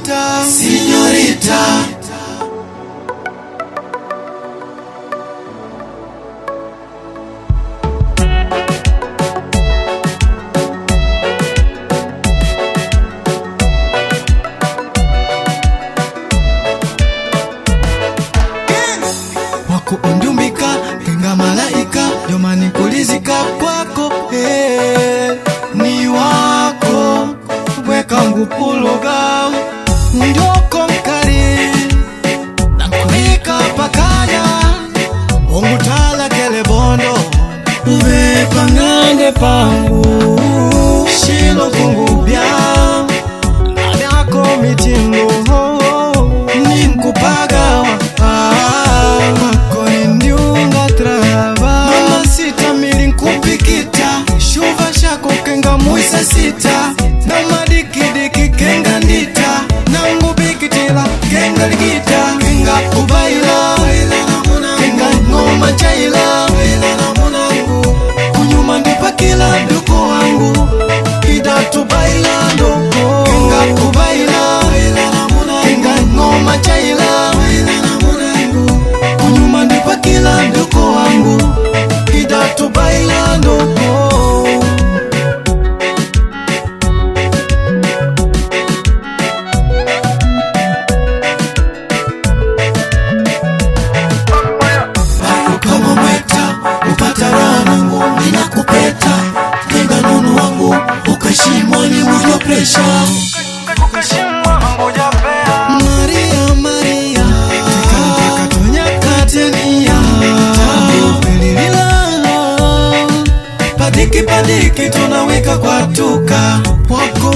señorita, señorita. Wakuundumbika, kenga malaika, jomani kulizika kwako, ni wako, weka ngupuluga, njoko mkari, na kulika pakanya, Mungu tala kele bondo, uwe pangange pangu, shilo kungubya, nadako mitingo, ninkupaga muisa sita, na madikidiki kenga ndita, na ngubikitila kenga ligita, kenga kubaila, kenga ngoma chaila, kunyuma ndipa kila nduko wangu, idatu baila ndoko, kenga kubaila, kenga ngoma chaila, kunyuma ndipa kila nduko wangu, idatu baila ndoko. Maria, Maria, katonya katenia, padiki padiki tunaweka kwa tuka wako.